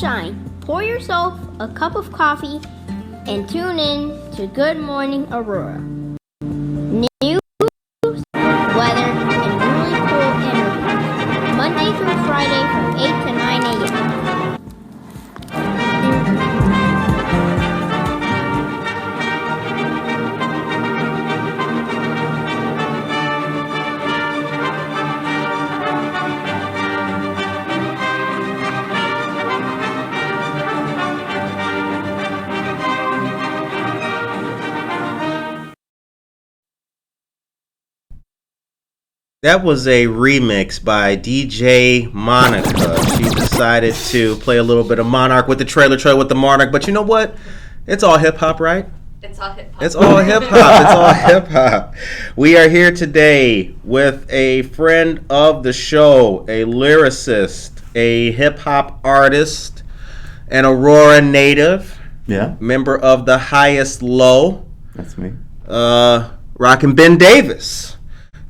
sunshine. Pour yourself a cup of coffee and tune in to Good Morning Aurora. News, weather, and really cool interviews. Monday through Friday from 8 to 9 a.m. That was a remix by DJ Monica. She decided to play a little bit of Monarch with the trailer with the Monarch. But you know what? It's all hip hop, right? It's all hip hop. It's all hip hop. It's all hip hop. We are here today with a friend of the show, a lyricist, a hip hop artist, an Aurora native. Yeah. Member of the Highest Low. That's me. Rockin' Ben Davis.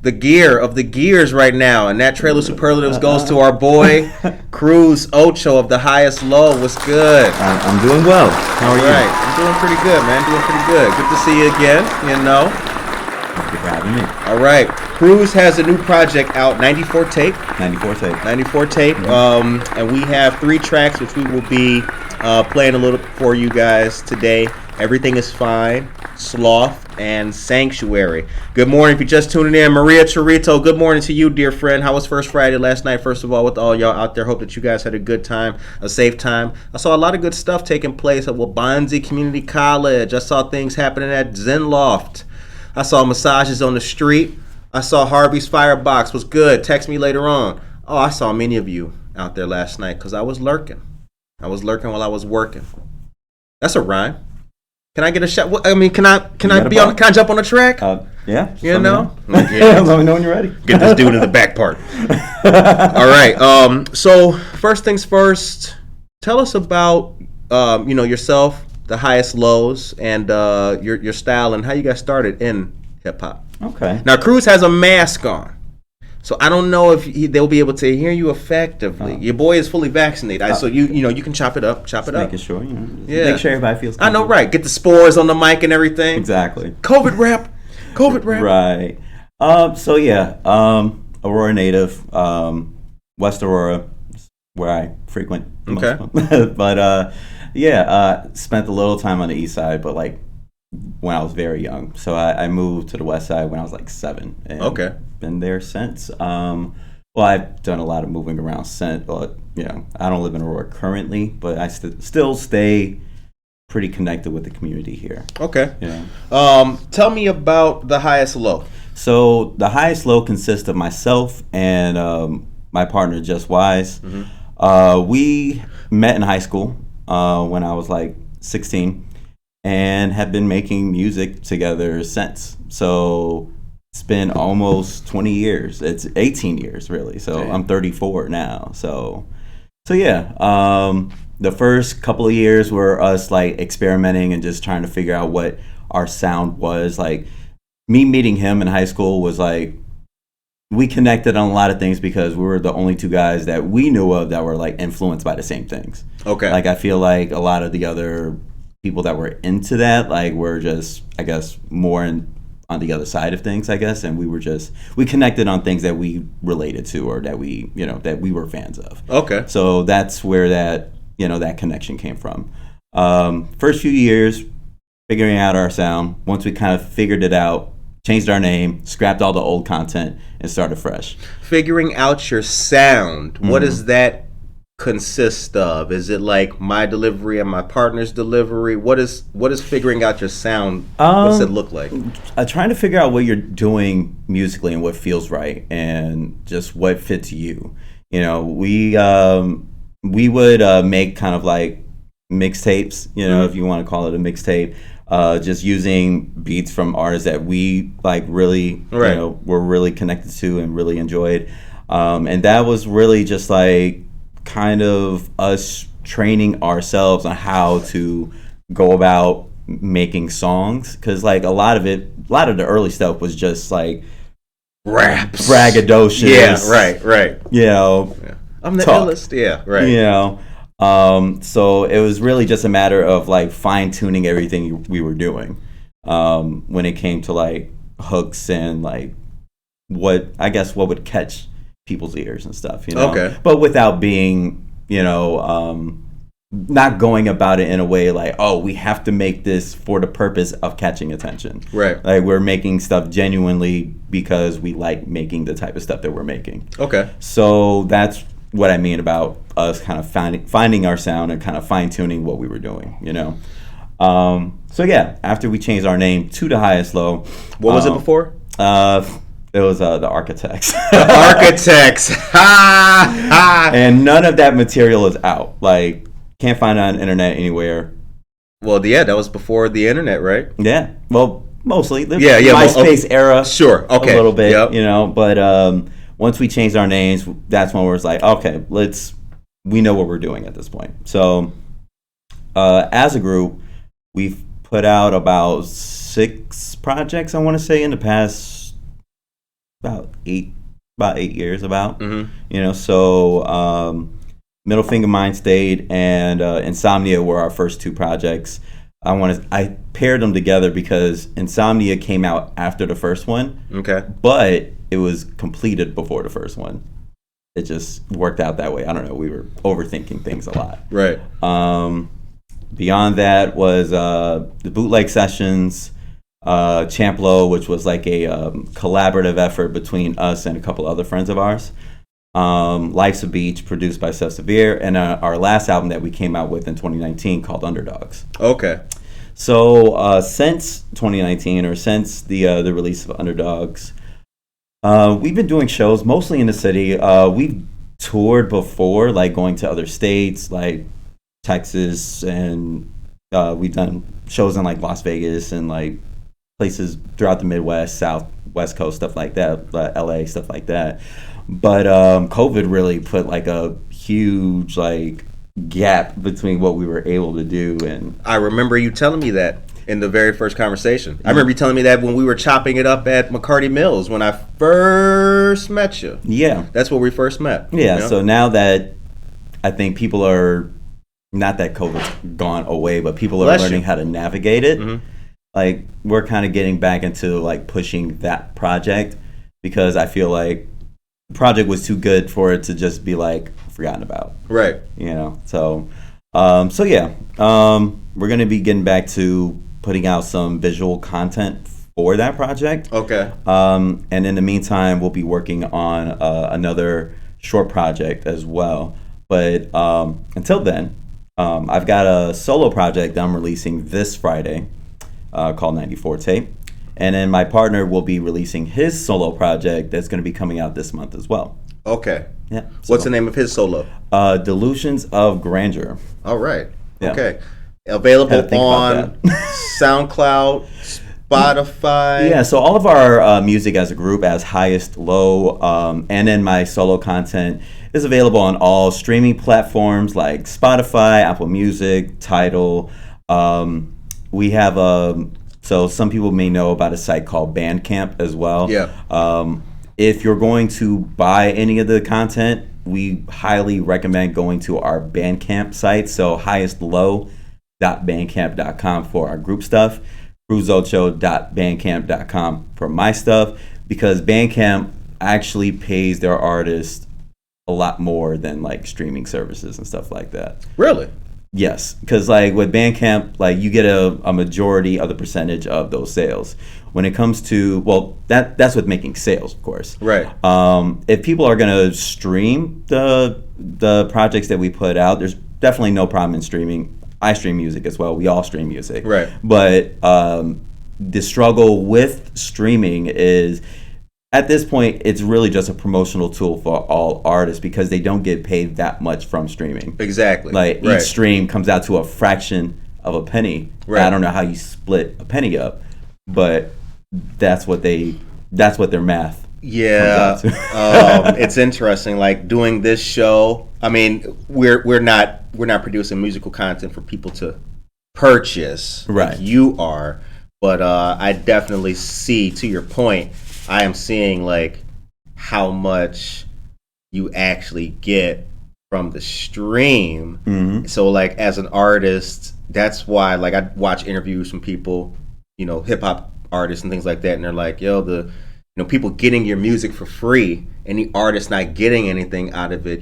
The gear of the gears right now, and that trailer superlatives goes to our boy Cruz, Ocho of the Highest Low. What's good? I'm doing well. How are you? Right, I'm doing pretty good, man. Doing pretty good. Good to see you again. You know. Thank you for having me. All right, Cruz has a new project out, 94 tape. 94 tape. 94 tape. And we have 3 tracks which we will be playing a little for you guys today. Everything is Fine, Sloth, and Sanctuary. Good morning. If you're just tuning in, Maria Chorito, good morning to you, dear friend. How was First Friday last night, first of all, with all y'all out there? Hope that you guys had a good time, a safe time. I saw a lot of good stuff taking place at Wabanzi Community College. I saw things happening at Zen Loft. I saw massages on the street. I saw Harvey's Firebox was good. Text me later on. Oh, I saw many of you out there last night because I was lurking. I was lurking while I was working. That's a rhyme. Can I get a shot? I mean, can I jump on the track? Yeah. You know? Yeah. Let me know when you're ready. Get this dude in the back part. All right. So first things first, tell us about yourself, the Highest Lows, and your style and how you got started in hip hop. Okay. Now Cruz has a mask on, so I don't know if they'll be able to hear you effectively. Your boy is fully vaccinated, so you can chop it up. Making sure, make sure everybody feels comfortable. I know, right? Get the spores on the mic and everything. Exactly. COVID rap. Right. Aurora native, West Aurora, where I frequent. Okay. But spent a little time on the east side, but like when I was very young. So I moved to the west side when I was like 7. And okay. Been there since. I've done a lot of moving around since. But I don't live in Aurora currently, but I still stay pretty connected with the community here. Okay. Yeah. Tell me about the Highest Low. So the Highest Low consists of myself and my partner Just Wise. Mm-hmm. We met in high school when I was like 16 and have been making music together since. So it's been almost 20 years. It's 18 years really. So damn. I'm 34 now. So yeah. The first couple of years were us like experimenting and just trying to figure out what our sound was. Like me meeting him in high school was like, we connected on a lot of things because we were the only 2 guys that we knew of that were like influenced by the same things. Okay. Like I feel like a lot of the other people that were into that like were just, I guess, more on the other side of things, I guess, and we connected on things that we related to or that we were fans of. Okay. So that's where that connection came from. First few years, figuring out our sound. Once we kind of figured it out, changed our name, scrapped all the old content, and started fresh. Figuring out your sound. Mm-hmm. What does that consist of? Is it like my delivery and my partner's delivery? What is figuring out your sound? What's it look like? Trying to figure out what you're doing musically and what feels right and just what fits you. We would make kind of like mixtapes, if you want to call it a mixtape, just using beats from artists that we like really, were really connected to and really enjoyed. And that was really just like kind of us training ourselves on how to go about making songs. Cause like a lot of the early stuff was just like raps, braggadocious. Yeah, right. Yeah. I'm the illest. Yeah, right. So it was really just a matter of like fine tuning everything we were doing when it came to like hooks and like what would catch people's ears and stuff, you know. Okay. But without being, you know, not going about it in a way like, oh, we have to make this for the purpose of catching attention. Right. Like we're making stuff genuinely because we like making the type of stuff that we're making. Okay. So that's what I mean about us kind of finding our sound and kind of fine tuning what we were doing, you know. So yeah, after we changed our name to The Highest Low. What was it before? It was The Architects. The Architects. Ha ha. And none of that material is out. Like, can't find it on the internet anywhere. Well, yeah, that was before the internet, right? Yeah. Well, mostly. The Yeah. MySpace era. Sure. Okay. A little bit, Yep. you know. But once we changed our names, that's when we was like, okay, we know what we're doing at this point. So as a group, we've put out about 6 projects, I want to say, in the past about 8 years Mm-hmm. you know. So Middle Finger Mind State and Insomnia were our first 2 projects. I paired them together because Insomnia came out after the first one. Okay. But it was completed before the first one. It just worked out that way. I don't know. We were overthinking things a lot. Right. Beyond that was the Bootleg Sessions, Champ Low, which was like a collaborative effort between us and a couple other friends of ours. Life's a Beach, produced by Seth Severe, and our last album that we came out with in 2019 called Underdogs. Okay. So since 2019, or since the release of Underdogs, we've been doing shows mostly in the city. We've toured before, like going to other states, like Texas, and we've done shows in like Las Vegas and like places throughout the Midwest, South, West Coast, stuff like that, LA, stuff like that. But COVID really put like a huge like gap between what we were able to do. And I remember you telling me that in the very first conversation. I remember you telling me that when we were chopping it up at McCarty Mills when I first met you. yeah, That's where we first met. yeah. you know? So now that I think people are, not that COVID's gone away, but people are Bless learning you. how to navigate it. Mhm. Like we're kind of getting back into like pushing that project because I feel like the project was too good for it to just be like forgotten about, Right. you know. So yeah, we're gonna be getting back to putting out some visual content for that project. Okay. And in the meantime, we'll be working on another short project as well. But until then, I've got a solo project I'm releasing this Friday called 94 Tape. And then my partner will be releasing his solo project that's going to be coming out this month as well. Okay. Yeah. What's the name of his solo? Delusions of Grandeur. All right. Yeah. Okay. Had Available to think on about that. SoundCloud, Spotify. Yeah, so all of our music as a group, as Highest Low, and then my solo content is available on all streaming platforms like Spotify, Apple Music, Tidal. We have so some people may know about a site called Bandcamp as well. Yeah. If you're going to buy any of the content, we highly recommend going to our Bandcamp site. So highestlow.bandcamp.com for our group stuff. CruzOcho.bandcamp.com for my stuff, because Bandcamp actually pays their artists a lot more than like streaming services and stuff like that. Really? Yes, because like with Bandcamp, like you get a majority of the percentage of those sales. When it comes to, well, that's with making sales, of course. Right. If people are gonna stream the projects that we put out, there's definitely no problem in streaming. I stream music as well. We all stream music. Right. But the struggle with streaming is, at this point, it's really just a promotional tool for all artists because they don't get paid that much from streaming. Exactly. Like Right. each stream comes out to a fraction of a penny. Right. I don't know how you split a penny up, but that's what their math. Yeah, comes out it's interesting. Like doing this show. I mean, we're not producing musical content for people to purchase. Right. Like you are, but I definitely see. To your point, I am seeing like how much you actually get from the stream. Mm-hmm. So like as an artist, that's why like I watch interviews from people, hip hop artists and things like that, and they're like, yo, people getting your music for free and the artist not getting anything out of it,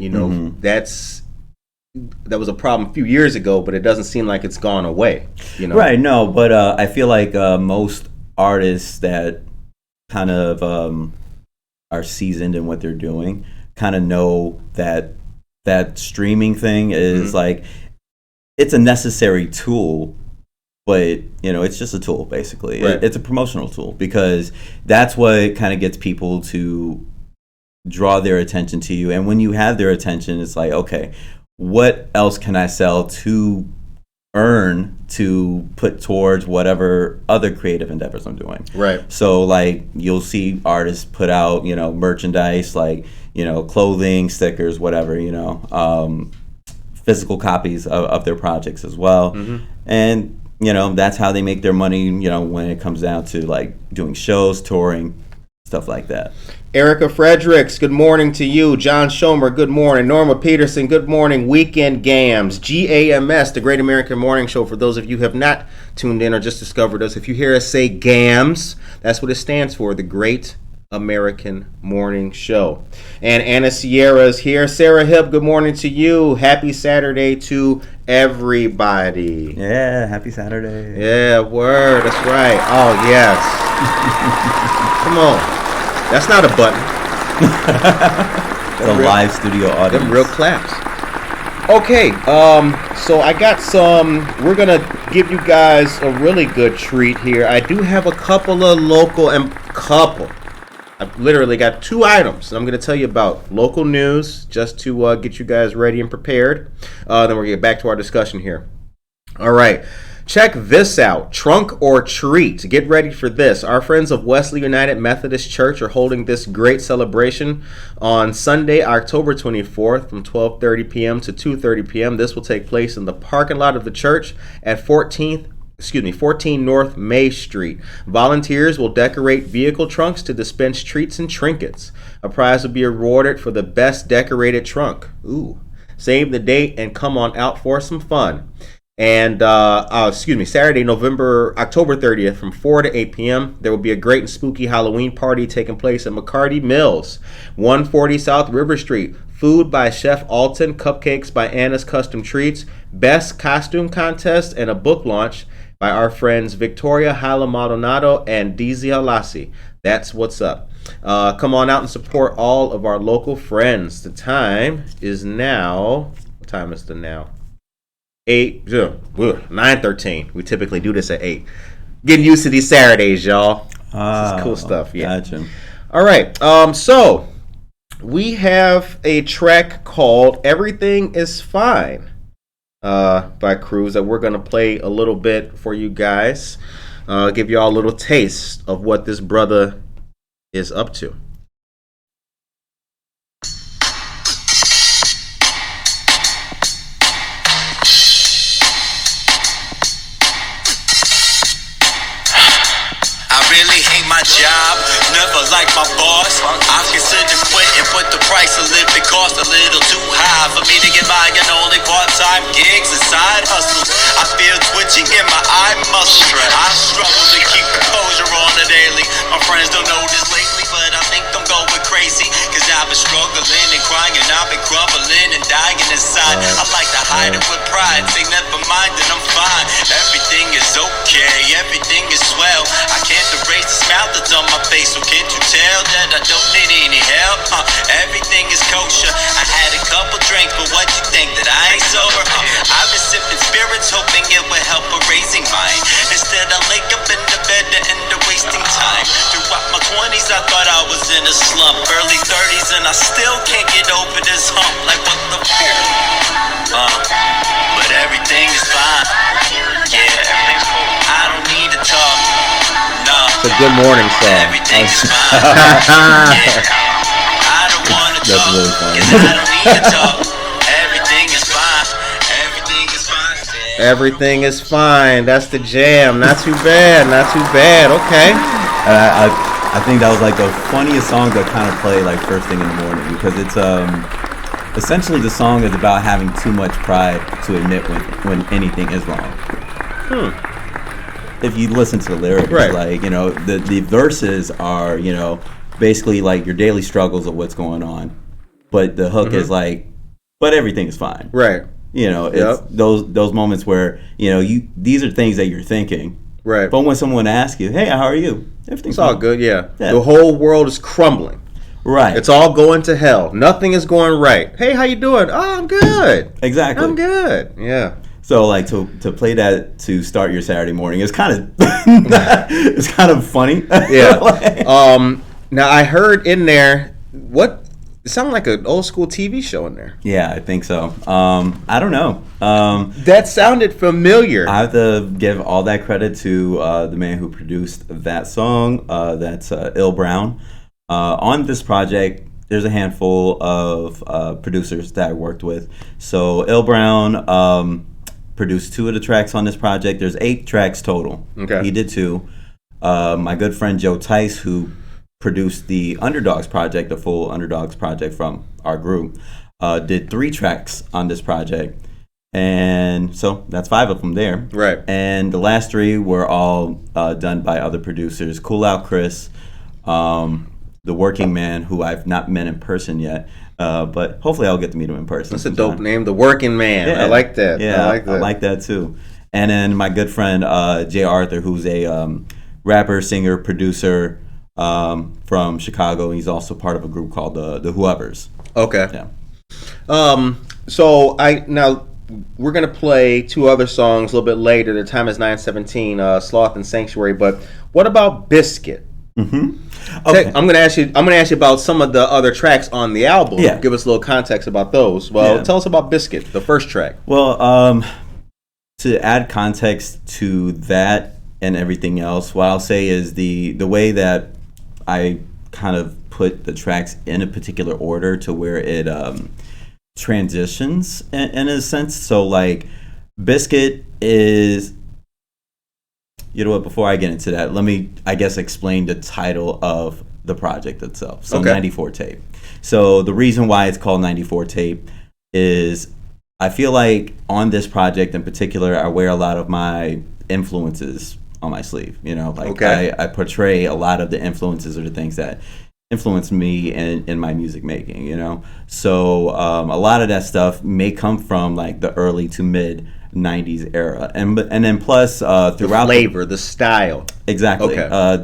that was a problem a few years ago, but it doesn't seem like it's gone away. Right, no, but I feel like most artists that kind of are seasoned in what they're doing kind of know that streaming thing is like, it's a necessary tool, but it's just a tool basically. Right. It's a promotional tool because that's what kind of gets people to draw their attention to you, and when you have their attention, it's like, okay, what else can I sell to earn to put towards whatever other creative endeavors I'm doing? Right. So like you'll see artists put out, merchandise like, clothing, stickers, whatever, physical copies of their projects as well. Mm-hmm. And, that's how they make their money, when it comes down to like doing shows, touring, stuff like that. Erica Fredericks, good morning to you. John Schomer, good morning. Norma Peterson, good morning. Weekend Gams, GAMS, the Great American Morning Show. For those of you who have not tuned in or just discovered us, if you hear us say GAMS, that's what it stands for, the Great American Morning Show. And Anna Sierra is here. Sarah Hibb, good morning to you. Happy Saturday to everybody. Yeah, happy Saturday. Yeah, word, that's right. Oh, yes. Come on. That's not a button. The live studio audience. Them real claps. Okay, so I got we're going to give you guys a really good treat here. I do have a couple of I've literally got 2 items I'm going to tell you about. Local news, just to get you guys ready and prepared. Then we're going to get back to our discussion here. All right. Check this out. Trunk or treat. Get ready for this. Our friends of Wesley United Methodist Church are holding this great celebration on Sunday, October 24th from 12:30 p.m. to 2:30 p.m. This will take place in the parking lot of the church at 14 North May Street. Volunteers will decorate vehicle trunks to dispense treats and trinkets. A prize will be awarded for the best decorated trunk. Ooh. Save the date and come on out for some fun. And Saturday, October 30th from 4 to 8 p.m. There will be a great and spooky Halloween party taking place at McCarty Mills, 140 South River Street. Food by Chef Alton, cupcakes by Anna's Custom Treats, best costume contest, and a book launch by our friends Victoria Hala Maldonado and Dizzy Halasi. That's what's up. Come on out and support all of our local friends. The time is now. What time is it now? 9:13. We typically do this at 8. Getting used to these Saturdays, y'all. This is cool stuff. Yeah. Gotcha. All right. So we have a track called "Everything Is Fine" by Cruz that we're gonna play a little bit for you guys. Give you all a little taste of what this brother is up to. My job, never like my boss. I consider quitting, but the price of living costs a little too high for me to get by on only part-time gigs and side hustles. I feel twitching in my eye muscles. I struggle to keep composure on the daily. My friends don't know this lately, but I think I'm going crazy. Cause I've been struggling and crying, I've been crumbling and dying inside. I like to hide it with pride, say never mind that I'm fine. Everything is okay, everything is swell. I can't erase the smile that's on my face, so can't you tell that I don't need any help? Everything is kosher. I had a couple drinks, but what you think that I ain't sober? I've been sipping spirits, hoping it would help erasing mine. Instead I lay up in the bed to end the wasting time. Throughout my 20s I thought I was in a slump. Early 30s and I still can't get over this hump. Like what the fuck? But everything is fine. Yeah, everything's cool. I don't need to talk. No. It's a good morning song. Everything is fine. Yeah. I don't want to talk. Really fun. Cause I don't need to talk. Everything is fine. Everything is fine. Everything is fine. That's the jam. Not too bad. Not too bad. Okay. I think that was like the funniest song to kind of play like first thing in the morning because it's essentially the song is about having too much pride to admit when anything is wrong. If you listen to the lyrics, Right. like, you know, the verses are, you know, basically like your daily struggles of what's going on, but the hook is like, but everything is fine. Right. You know, it's Yep. those moments where, you know, these are things that you're thinking. Right. But when someone asks you, hey, how are you? Everything's It's all fine. good, yeah. Yeah. The whole world is crumbling. Right. It's all going to hell. Nothing is going right. Hey, how you doing? Oh, I'm good. Exactly. I'm good. Yeah. So like to play that to start your Saturday morning is kind of it's kind of funny. Yeah. Like- Now I heard in there it sounded like an old school TV show in there. yeah, I think so. I don't know. That sounded familiar. I have to give all that credit to the man who produced that song. That's Il Brown. On this project, there's a handful of producers that I worked with. So Il Brown produced 2 of the tracks on this project. There's 8 tracks total. Okay. He did 2. My good friend Joe Tice, who produced the Underdogs project, the full Underdogs project from our group, did 3 tracks on this project. And so that's 5 of them there. Right. And the last 3 were all done by other producers. Cool Out Chris, the Working Man, who I've not met in person yet, but hopefully I'll get to meet him in person. That's a sometime. dope name, The Working Man. Yeah. I like that. Yeah, I like that. too. And then my good friend Jay Arthur, who's a rapper, singer, producer from Chicago. He's also part of a group called the Whoever's. Okay. Yeah. So now we're gonna play 2 other songs a little bit later. The time is 9:17. Sloth and Sanctuary. But what about Biscuit? Okay. I'm gonna ask you about some of the other tracks on the album. Yeah. Give us a little context about those. Well, Yeah. tell us about Biscuit, the first track. Well, to add context to that and everything else, what I'll say is the way that I kind of put the tracks in a particular order to where it transitions in a sense. So like Biscuit is, you know what, before I get into that, let me, I guess, explain the title of the project itself. So Okay. 94 Tape. So the reason why it's called 94 Tape is I feel like on this project in particular, I wear a lot of my influences on my sleeve. You know, like Okay. I portray a lot of the influences or the things that influence me in my music making, you know? So a lot of that stuff may come from like the early to mid 90s era. And then plus The throughout flavor, the style. exactly. Okay.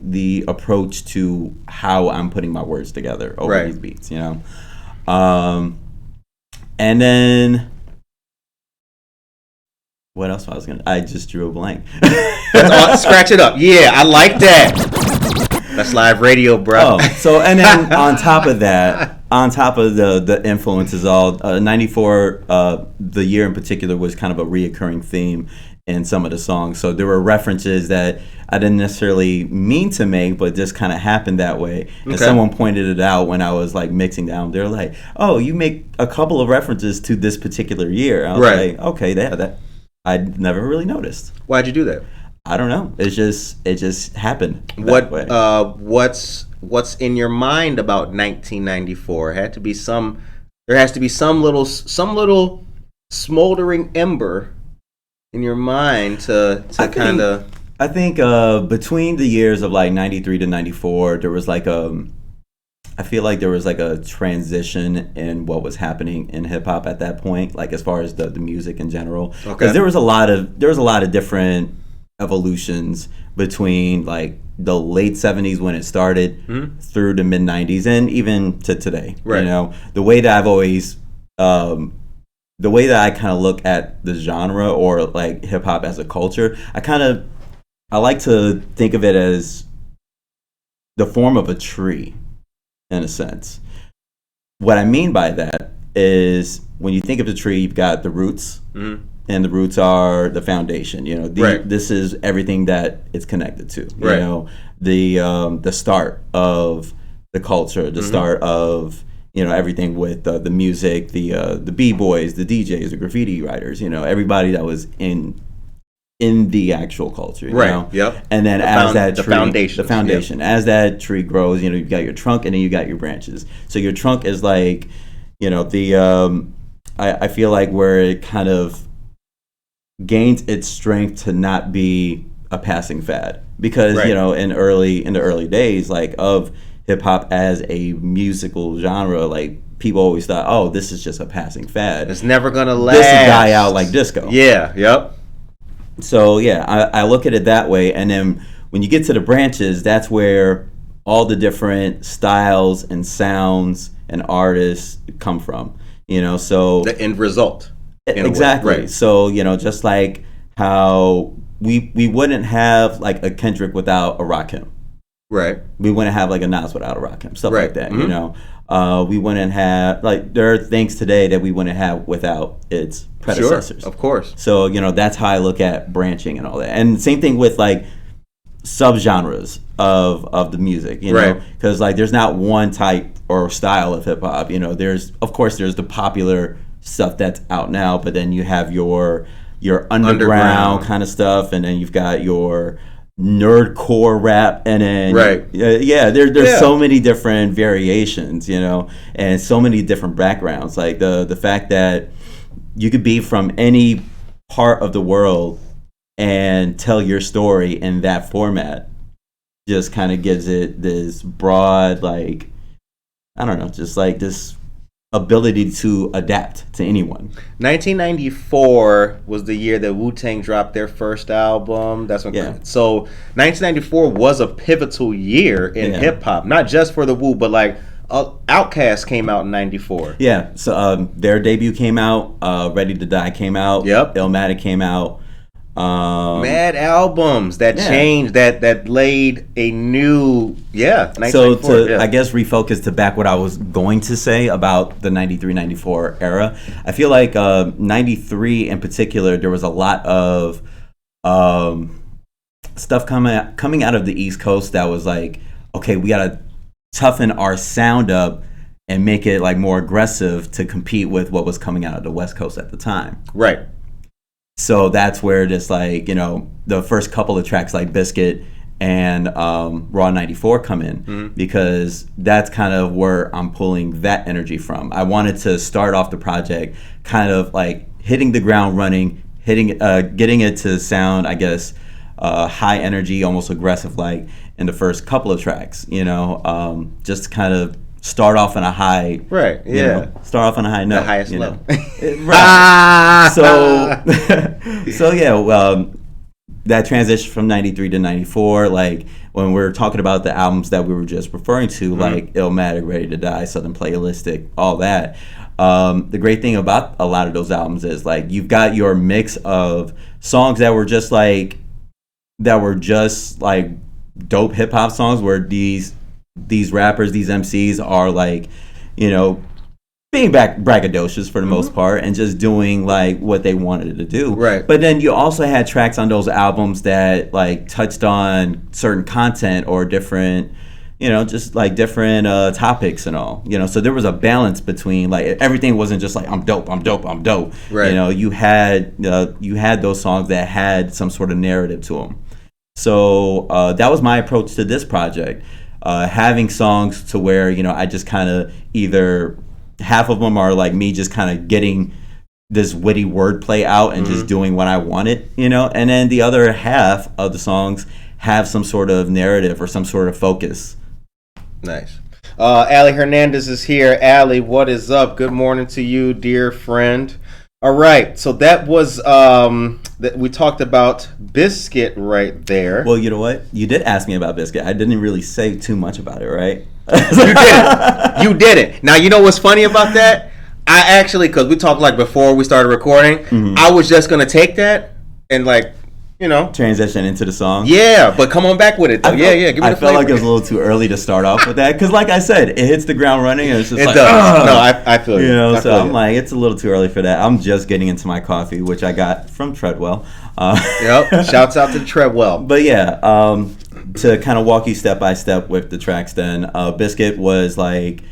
The approach to how I'm putting my words together over Right. these beats, you know? And then what else was I just drew a blank. Scratch it up. Yeah, I like that. That's live radio, bro. Oh, so and then on top of that, on top of the influences, all 94, the year in particular was kind of a reoccurring theme in some of the songs. So there were references that I didn't necessarily mean to make, but just kind of happened that way. And Okay. someone pointed it out when I was like mixing down. They're like, "Oh, you make a couple of references to this particular year." I was Right. like, "Okay, that I never really noticed." Why'd you do that? I don't know. It just happened. That What way. what's in your mind about 1994? There has to be some little smoldering ember in your mind to kind of. I think between the years of like 93 to 94, there was like I feel like there was like a transition in what was happening in hip hop at that point, like as far as the music in general. Okay. Because there was a lot of different evolutions between like the late 70s when it started through the mid 90s and even to today. Right. You know, the way that I've always the way that I kind of look at the genre or like hip hop as a culture, I like to think of it as the form of a tree, in a sense. What I mean by that is when you think of the tree, you've got the roots, and the roots are the foundation. You know, Right. this is everything that it's connected to. You Right. know, the start of the culture, the start of everything with the music, the b-boys, the DJs, the graffiti writers. You know, everybody that was in the actual culture, you Right. know? Yep. And then The foundation. as that tree grows, you've got your trunk and then you got your branches. So your trunk is like you know, I feel like where it kind of gains its strength to not be a passing fad, because Right. you know, in the early days, like, of hip hop as a musical genre, like, people always thought, oh, this is just a passing fad. It's never gonna last. This will die out like disco. Yeah. Yep. So yeah, I look at it that way, and then when you get to the branches, that's where all the different styles and sounds and artists come from. You know, so The end result. in a way. exactly. Right. So you know, just like how we wouldn't have like a Kendrick without a Rakim. Right. We wouldn't have like a Nas without a Rakim, stuff Right. like that. Mhm. You know, we wouldn't have, like, there are things today that we wouldn't have without its predecessors. Sure. Of course. So, you know, that's how I look at branching and all that. And same thing with like subgenres of the music, you know, Right. because like there's not one type or style of hip hop. You know, there's, of course, there's the popular stuff that's out now, but then you have your underground kind of stuff, and then you've got your nerdcore rap, and then Right. there's Yeah. so many different variations, you know, and so many different backgrounds. Like the fact that you could be from any part of the world and tell your story in that format just kind of gives it this broad, like, I don't know, just like this ability to adapt to anyone. 1994 was the year that Wu-Tang dropped their first album. That's when. Yeah. So 1994 was a pivotal year in Yeah. hip hop, not just for the Wu, but like Outkast came out in 94. Yeah, so their debut came out, Ready to Die came out, Yep. Illmatic came out. Mad albums that Yeah. changed, that laid a new, So 1994, to, I guess, refocus to back what I was going to say about the 93, 94 era, I feel like 93 in particular, there was a lot of stuff coming out of the East Coast that was like, okay, we gotta toughen our sound up and make it like more aggressive to compete with what was coming out of the West Coast at the time. right. So that's where just like, you know, the first couple of tracks like Biscuit and Raw 94 come in, because that's kind of where I'm pulling that energy from. I wanted to start off the project kind of like hitting the ground running, getting it to sound, I guess, high energy, almost aggressive, like in the first couple of tracks, you know, just to kind of start off on a high, Right, you yeah. know, start off on a high note, The highest you level. know. Right. So yeah, that transition from 93 to 94, like when we're talking about the albums that we were just referring to, like Illmatic, Ready to Die, Southern Playalistic, all that, the great thing about a lot of those albums is like you've got your mix of songs that were just like dope hip hop songs, where these rappers, these MCs are like, you know, being braggadocious for the most part and just doing like what they wanted to do. Right. But then you also had tracks on those albums that like touched on certain content or different, you know, just like different topics and all, you know. So there was a balance between like everything wasn't just like I'm dope. Right. You know, you had those songs that had some sort of narrative to them. So that was my approach to this project. Having songs to where, you know, I just kind of either half of them are like me just kind of getting this witty wordplay out and just doing what I wanted, you know, and then the other half of the songs have some sort of narrative or some sort of focus. Nice. Ali Hernandez is here. Ali, what is up? Good morning to you, dear friend. All right, so that was that we talked about Biscuit right there. Well, you know what? You did ask me about Biscuit. I didn't really say too much about it, right? You did it. Now, you know what's funny about that? I actually, because we talked like before we started recording, I was just gonna take that and like, you know, Transition into the song. yeah, but come on back with it though. Give me the I felt flavor. like it was a little too early to start off with that because, like I said, it hits the ground running and it's just It like, does. "Ugh." No, I feel you. You know, I so feel I'm you. like, it's a little too early for that. I'm just getting into my coffee, which I got from Treadwell. Yep. Shouts out to Treadwell. But yeah, to kind of walk you step by step with the tracks, then Biscuit was like,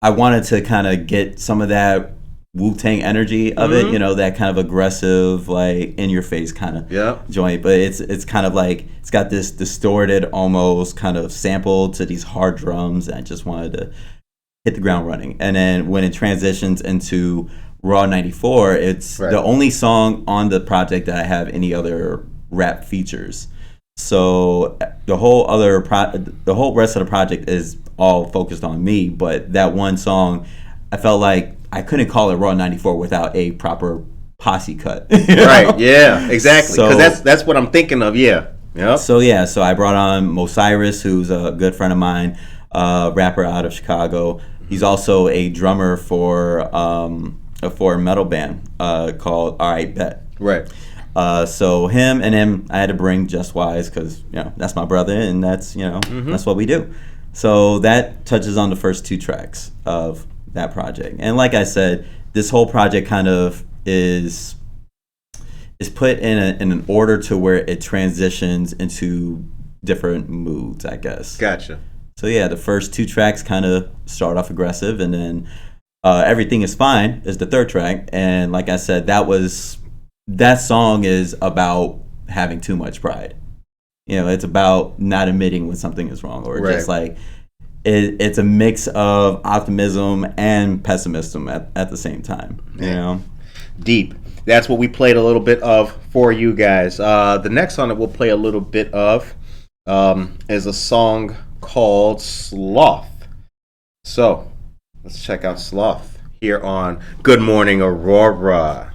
I wanted to kind of get some of that Wu-Tang energy of it, you know, that kind of aggressive, like in your face kind of joint. But it's kind of like it's got this distorted, almost kind of sample to these hard drums. And I just wanted to hit the ground running. And then when it transitions into Raw 94, it's the only song on the project that I have any other rap features. So the whole rest of the project is all focused on me, but that one song, I felt like I couldn't call it Raw 94 without a proper posse cut. Right, yeah, exactly. Because that's what I'm thinking of, yeah. Yep. So I brought on Mosiris, who's a good friend of mine, rapper out of Chicago. He's also a drummer for a metal band called All Right Bet. Right. So him, and then I had to bring Just Wise because that's my brother, and that's that's what we do. So that touches on the first 2 tracks of that project. And like I said, this whole project kind of is put in an order to where it transitions into different moods, I guess. Gotcha. So yeah, the first 2 tracks kind of start off aggressive, and then Everything Is Fine is the 3rd track. And like I said, that song is about having too much pride. It's about not admitting when something is wrong, or just like it's a mix of optimism and pessimism at the same time. Deep. That's what we played a little bit of for you guys. The next song that we'll play a little bit of is a song called Sloth. So let's check out Sloth here on Good Morning Aurora.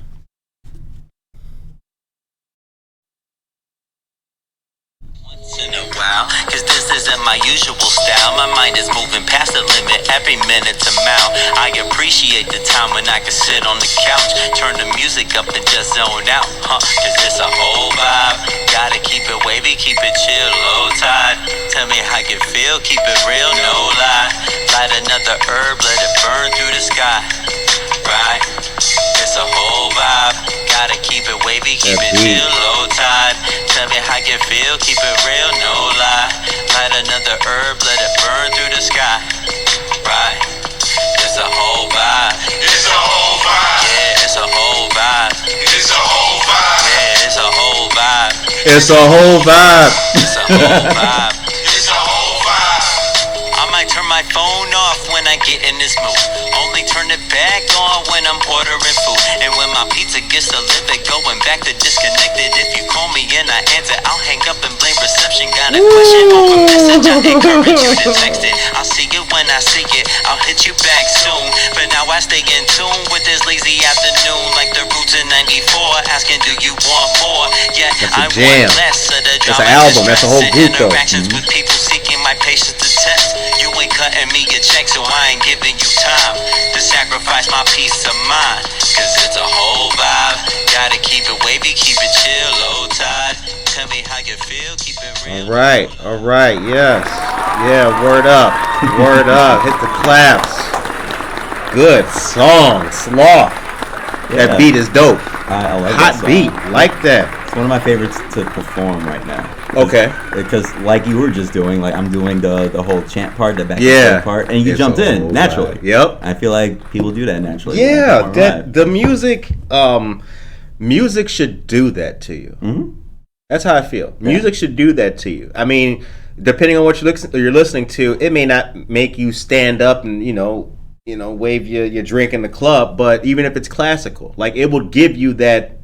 In a while, cause this isn't my usual style. My mind is moving past the limit every minute to mile. I appreciate the time when I can sit on the couch, turn the music up and just zone out, cause it's a whole vibe. Gotta keep it wavy, keep it chill, low tide. Tell me how you feel, keep it real, no lie. Light another herb, let it burn through the sky. Right, it's a whole vibe. Gotta keep it wavy, keep it chill, low tide. Tell me how you feel, keep it real, no lie. Light another herb, let it burn through the sky. Right, it's a whole vibe. It's a whole vibe. Yeah, it's a whole vibe. It's a whole vibe. Yeah, it's a whole vibe. It's a whole vibe. It's a whole vibe. It's a whole vibe. I might turn my phone off when I get in this mood. Only turn it back on when I'm ordering food. And when my pizza gets delivered, going back to disconnected. If you call me and I answer, I'll hang up and blame reception. Got a question over message, I encourage you to text it. I'll see it when I see it, I'll hit you back soon. But now I stay in tune with this lazy afternoon, like the Roots in 94, asking do you want more? Yeah, I jam. want less of the That's drama, an album, that's a whole group though. interactions with people seeking my patience to test. You ain't cutting me a check, so I ain't giving you time to sacrifice my peace of mind. Cause it's a whole vibe. Gotta keep it wavy, keep it chill, low tide. Tell me how you feel, keep it real. All right, yes. Yeah, word up. Word up. Hit the claps. Good song, Sloth. Yeah. That beat is dope. I like Hot that song. beat. Like that. It's one of my favorites to perform right now. Okay. Because like you were just doing, like I'm doing the whole chant part, the back and forth part, and you It's jumped a in whole naturally. vibe. Yep. I feel like people do that naturally. Yeah, the music should do that to you. Mm-hmm. That's how I feel. Music should do that to you. I mean, depending on what you're listening to, it may not make you stand up and wave your drink in the club, but even if it's classical, like it will give you that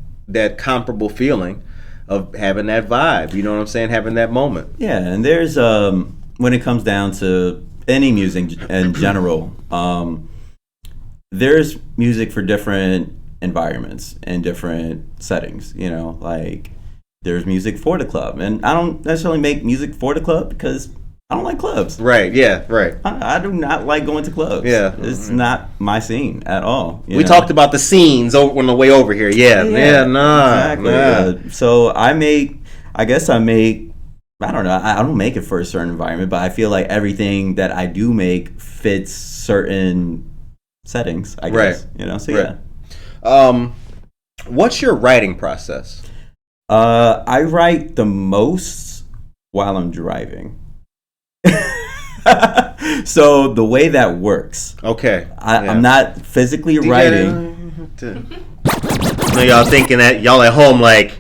comparable feeling of having that vibe. You know what I'm saying? Having that moment. Yeah, and there's when it comes down to any music in general, there's music for different environments and different settings. Like there's music for the club, and I don't necessarily make music for the club because I don't like clubs. Right, yeah, right. I do not like going to clubs. Yeah. It's not my scene at all. We talked about the scenes on the way over here. Yeah, exactly. Nah. Yeah. So I don't know, I don't make it for a certain environment, but I feel like everything that I do make fits certain settings, I guess. Right. So right. yeah. What's your writing process? I write the most while I'm driving. So the way that works, okay, I'm not physically writing. No, y'all thinking that y'all at home like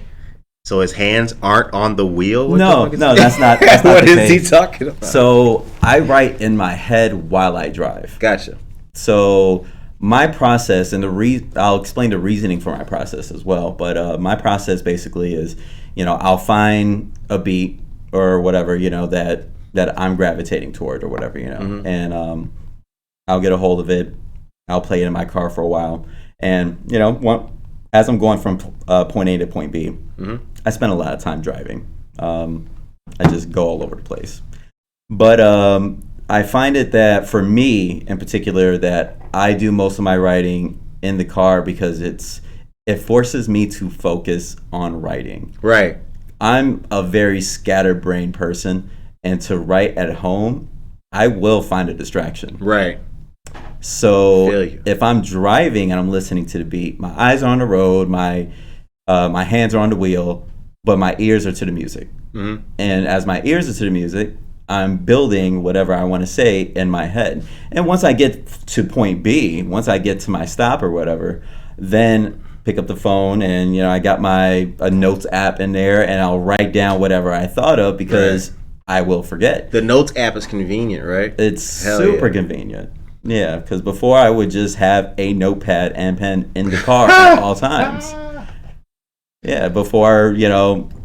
So his hands aren't on the wheel? No, that's not the What is case. he talking about? So I write in my head while I drive. Gotcha. So my process, and I'll explain the reasoning for my process as well. But my process basically is, I'll find a beat or whatever, that I'm gravitating toward or whatever, Mm-hmm. and I'll get a hold of it. I'll play it in my car for a while, and as I'm going from point A to point B, Mm-hmm. I spend a lot of time driving. I just go all over the place. But I find it that for me in particular that I do most of my writing in the car because it forces me to focus on writing. Right. I'm a very scatterbrained person, and to write at home, I will find a distraction. Right. So Feel you. if I'm driving and I'm listening to the beat, my eyes are on the road, my hands are on the wheel, but my ears are to the music. Mm-hmm. And as my ears are to the music, I'm building whatever I want to say in my head. And once I get to point B, once I get to my stop or whatever, then pick up the phone and I got a notes app in there, and I'll write down whatever I thought of because I will forget. The notes app is convenient, right? It's Hell super yeah. convenient. Yeah, because before I would just have a notepad and pen in the car at all times. Yeah, before,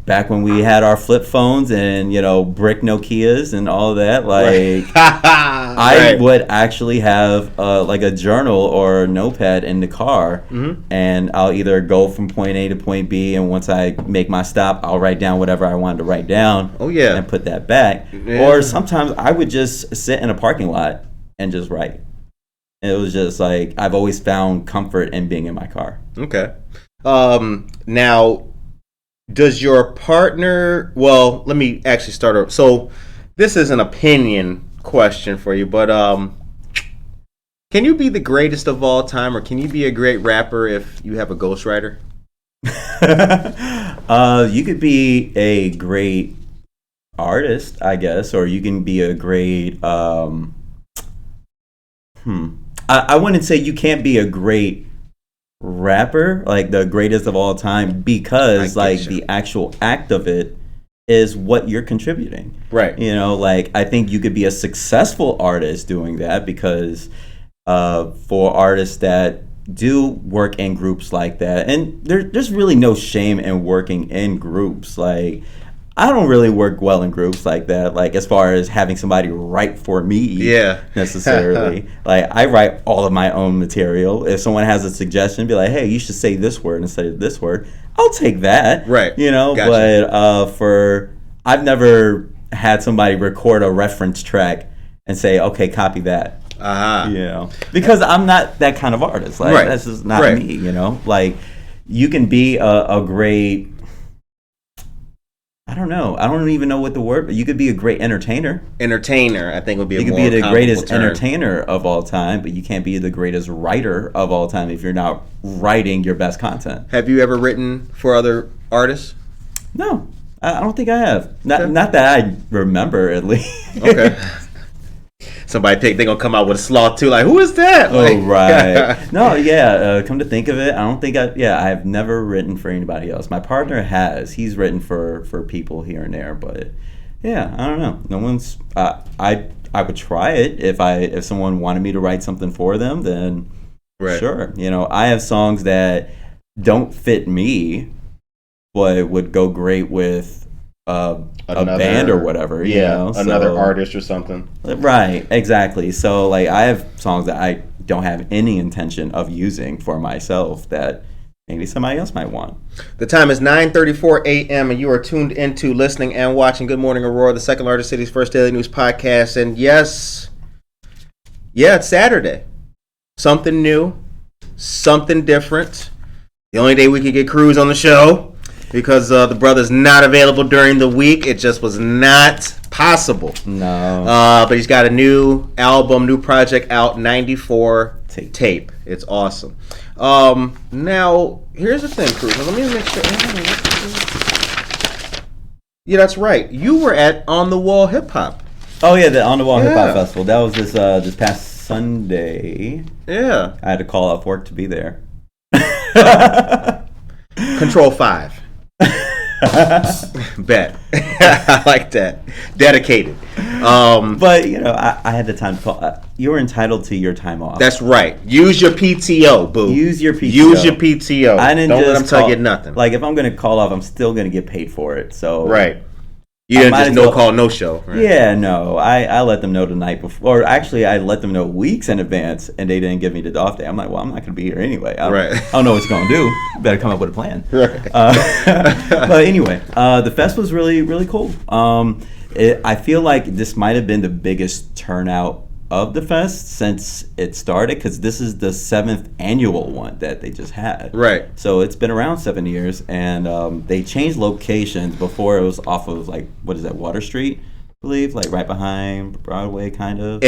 back when we had our flip phones and, brick Nokias and all that, like, I would actually have, like, a journal or a notepad in the car, Mm-hmm. and I'll either go from point A to point B, and once I make my stop, I'll write down whatever I wanted to write down. Oh, yeah. And put that back. Yeah. Or sometimes I would just sit in a parking lot and just write. It was just, like, I've always found comfort in being in my car. Okay. Now, does your partner... Well, let me actually start over. So, this is an opinion question for you, but can you be the greatest of all time, or can you be a great rapper if you have a ghostwriter? You could be a great artist, I guess, or you can be a great... I wouldn't say you can't be a great rapper, like the greatest of all time, because like the actual act of it is what you're contributing. Right. Like I think you could be a successful artist doing that because for artists that do work in groups like that, and there's really no shame in working in groups. Like I don't really work well in groups like that, like as far as having somebody write for me necessarily. Like I write all of my own material. If someone has a suggestion, be like, hey, you should say this word instead of this word, I'll take that. Right. Gotcha. But I've never had somebody record a reference track and say, okay, copy that. Because I'm not that kind of artist. Like that's just not me, Like you can be a great, I don't know. I don't even know what the word, but you could be a great entertainer. Entertainer, I think would be a more You could be the greatest term. entertainer of all time, but you can't be the greatest writer of all time if you're not writing your best content. Have you ever written for other artists? No, I don't think I have. Not that I remember, at least. Okay. Somebody think they're going to come out with a sloth too, like, who is that? Oh, right. No, come to think of it, I don't think I've never written for anybody else. My partner has. He's written for people here and there, but yeah, I don't know. No one's, I would try it if someone wanted me to write something for them, then sure. I have songs that don't fit me, but would go great with a band or whatever. Another artist or something. Right, exactly. So like I have songs that I don't have any intention of using for myself that maybe somebody else might want. The time is 9:34 a.m. and you are tuned into, listening, and watching Good Morning Aurora, the second largest city's first daily news podcast. And yes, it's Saturday. Something new, something different. The only day we could get Cruz on the show, because the brother's not available during the week. It just was not possible. No. But he's got a new album, new project out, 94 Tape. It's awesome. Now, here's the thing, Cruz. Let me make sure. Yeah, that's right. You were at On the Wall Hip Hop. Oh, yeah, the On the Wall Hip Hop Festival. That was this past Sunday. Yeah. I had to call off work to be there. Control 5. Bet. I like that. Dedicated. But I had the time to call. You were entitled to your time off. That's right. Use your PTO, boo. Use your PTO. Use your PTO. I didn't Don't just let them tell you nothing. Like if I'm gonna call off, I'm still gonna get paid for it. So right. You didn't just no call, no show. Right? Yeah, no. I let them know the night before. Or actually, I let them know weeks in advance, and they didn't give me the off day. I'm like, well, I'm not going to be here anyway. I don't know what you're going to do. You better come up with a plan. Right. But anyway, the fest was really, really cool. I feel like this might have been the biggest turnout of the fest since it started, because this is the 7th annual one that they just had. Right. So it's been around 7 years, and they changed locations. Before it was off of Water Street, I believe, like right behind Broadway, kind of.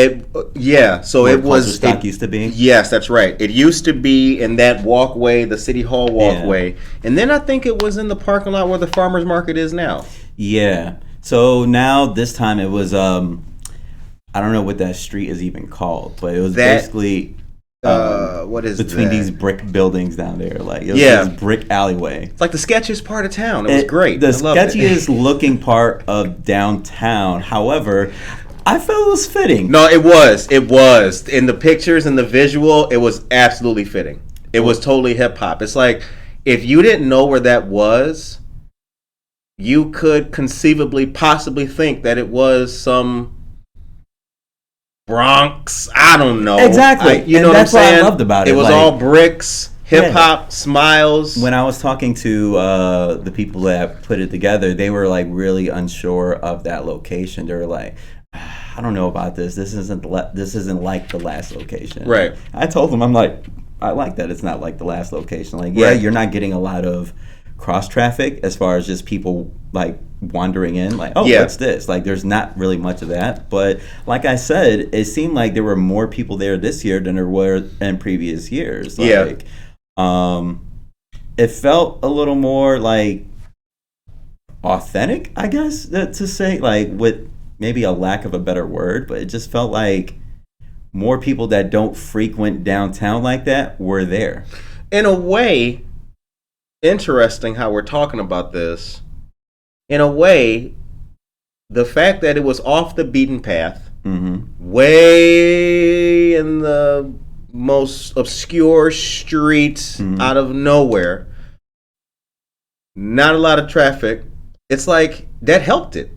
So where it was Stock used to be. Yes, that's right. It used to be in that walkway, the City Hall walkway, and then I think it was in the parking lot where the farmers market is now. Yeah. So now this time it was I don't know what that street is even called, but it was basically what is between that? these brick buildings down there. Like it was this brick alleyway. It's like the sketchiest part of town. It was great. The sketchiest looking part of downtown. However, I felt it was fitting. No, it was. It was. In the pictures and the visual, it was absolutely fitting. It was totally hip hop. It's like if you didn't know where that was, you could conceivably possibly think that it was some Bronx, I don't know. Exactly. You know what I'm saying? What I loved about it. It was all bricks, hip hop, smiles. When I was talking to the people that put it together, they were like really unsure of that location. They were like, I don't know about this. This isn't like the last location. Right. I told them, I'm like, I like that it's not like the last location. Like, yeah, you're not getting a lot of cross traffic as far as just people like wandering in, like, what's this? Like, there's not really much of that. But like I said, it seemed like there were more people there this year than there were in previous years. Like, it felt a little more like authentic, I guess, to say, like, with maybe a lack of a better word, but it just felt like more people that don't frequent downtown like that were there. In a way, interesting how we're talking about this. In a way, the fact that it was off the beaten path, way in the most obscure street out of nowhere, not a lot of traffic, it's like that helped it.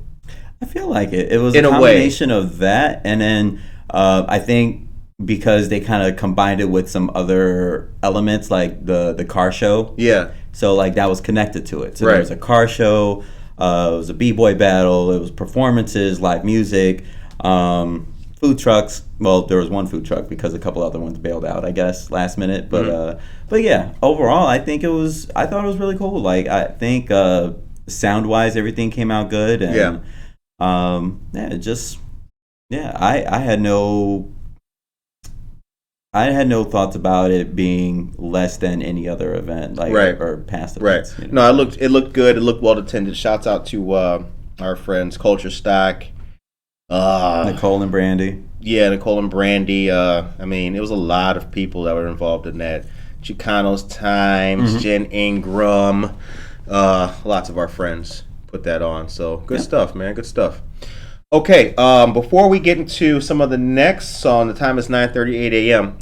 I feel like it. It was a combination of that, and then I think because they kind of combined it with some other elements, like the car show. Yeah. So like that was connected to it. So there was a car show, it was a b-boy battle, it was performances, live music, food trucks. Well, there was one food truck because a couple other ones bailed out, I guess, last minute. But yeah, overall, I thought it was really cool. Like, I think sound wise, everything came out good, and I had no thoughts about it being less than any other event, like or past events. Right. You know? No, it looked good. It looked well attended. Shouts out to our friends Culture Stock, Nicole and Brandy. Yeah, Nicole and Brandy. I mean, it was a lot of people that were involved in that. Chicano's Times, Jen Ingram, lots of our friends put that on. So good stuff, man. Good stuff. Okay, before we get into some of the next song, the time is 9:38 a.m.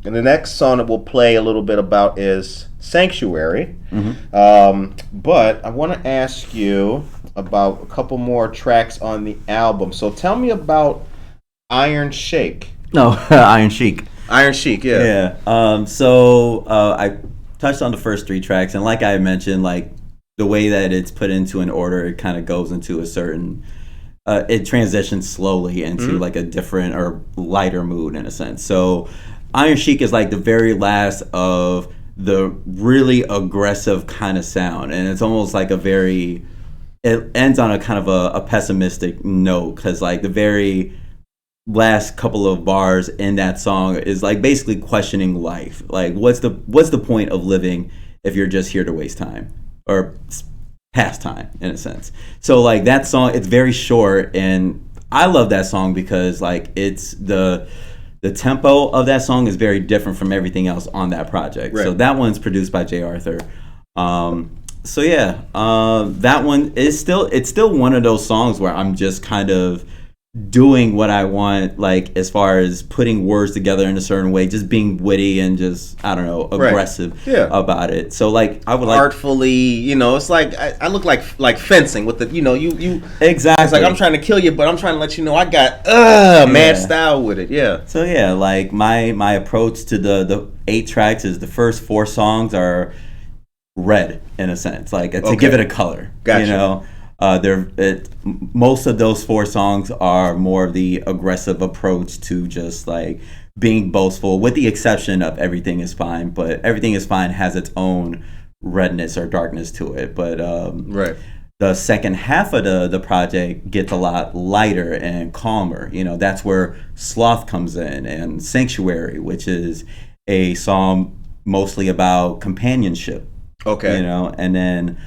And the next song that we'll play a little bit about is Sanctuary. But I want to ask you about a couple more tracks on the album. So tell me about Iron Shake. No, Iron Chic. Iron Chic, yeah. Yeah. So I touched on the first three tracks, and like I mentioned, like the way that it's put into an order, it kind of goes into a certain... it transitions slowly into like a different or lighter mood in a sense. So Iron Chic is like the very last of the really aggressive kind of sound, and it's almost like it ends on a kind of a pessimistic note, because like the very last couple of bars in that song is like basically questioning life. Like, what's the point of living if you're just here to waste time or pastime, in a sense. So like that song, it's very short, and I love that song because like it's the tempo of that song is very different from everything else on that project. So that one's produced by Jay Arthur. So yeah, that one is still one of those songs where I'm just kind of doing what I want, like as far as putting words together in a certain way, just being witty and just I don't know, aggressive about it. So like I would like artfully, it's like I look like fencing with the you exactly. It's like I'm trying to kill you, but I'm trying to let you know I got mad style with it. Yeah. So yeah, like my approach to the 8 tracks is the first 4 songs are red in a sense, like to give it a color. Gotcha. Most of those 4 songs are more of the aggressive approach to just like being boastful, with the exception of Everything Is Fine. But Everything Is Fine has its own redness or darkness to it. But the second half of the project gets a lot lighter and calmer. That's where Sloth comes in, and Sanctuary, which is a song mostly about companionship. Okay. And then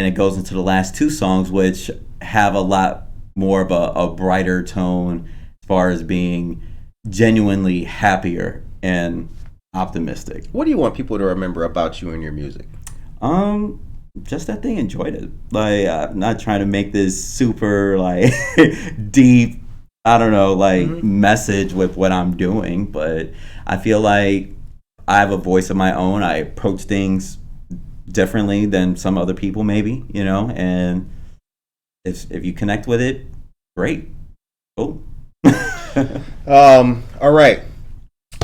it goes into the last 2 songs, which have a lot more of a brighter tone as far as being genuinely happier and optimistic. What do you want people to remember about you and your music? Just that they enjoyed it. Like, I'm not trying to make this super like deep, I don't know, like message with what I'm doing, but I feel like I have a voice of my own. I approach things differently than some other people, maybe, and if you connect with it, great. Cool. All right.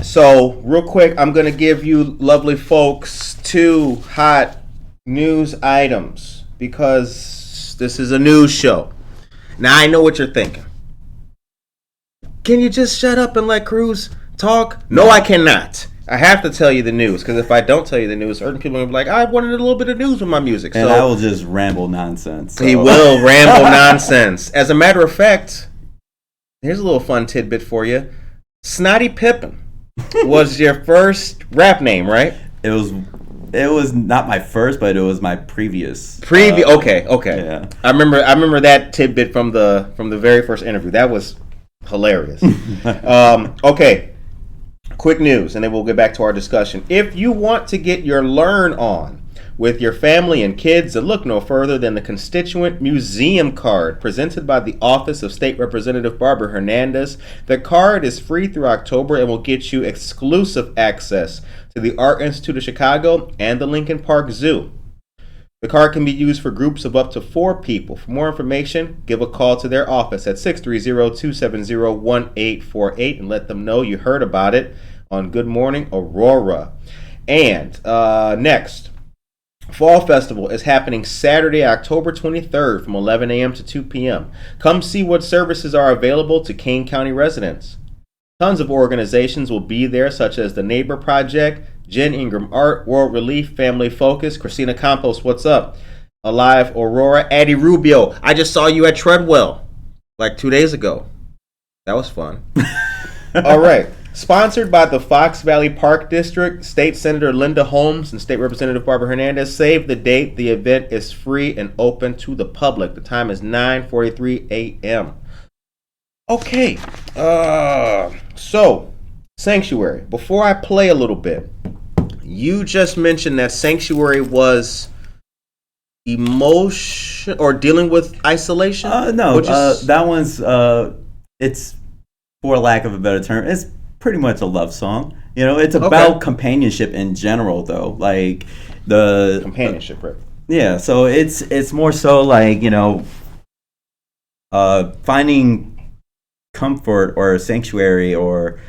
So real quick, I'm gonna give you lovely folks 2 hot news items because this is a news show. Now I know what you're thinking. Can you just shut up and let Cruz talk? No, I cannot. I have to tell you the news, because if I don't tell you the news, certain people will be like, I wanted a little bit of news with my music. And I will just ramble nonsense. So. He will ramble nonsense. As a matter of fact, here's a little fun tidbit for you. Snotty Pippin was your first rap name, right? It was not my first, but it was my previous. Okay. Yeah. I remember that tidbit from the very first interview. That was hilarious. Okay. Quick news, and then we'll get back to our discussion. If you want to get your learn on with your family and kids, look no further than the Constituent Museum Card presented by the Office of State Representative Barbara Hernandez. The card is free through October and will get you exclusive access to the Art Institute of Chicago and the Lincoln Park Zoo. The card can be used for groups of up to 4 people. For more information, give a call to their office at 630-270-1848 and let them know you heard about it on Good Morning Aurora. And next, Fall Festival is happening Saturday, October 23rd from 11 a.m. to 2 p.m. Come see what services are available to Kane County residents. Tons of organizations will be there, such as the Neighbor Project, Jen Ingram Art, World Relief, Family Focus, Christina Campos, what's up? Alive Aurora, Addie Rubio. I just saw you at Treadwell like 2 days ago. That was fun. All right. Sponsored by the Fox Valley Park District, State Senator Linda Holmes and State Representative Barbara Hernandez. Save the date. The event is free and open to the public. The time is 9:43 a.m. Okay. So, Sanctuary. Before I play a little bit, you just mentioned that Sanctuary was emotion or dealing with isolation. No, that one's it's, for lack of a better term, it's pretty much a love song. It's about companionship in general, though. Like the companionship, right? Yeah, so it's more so like finding comfort or sanctuary, or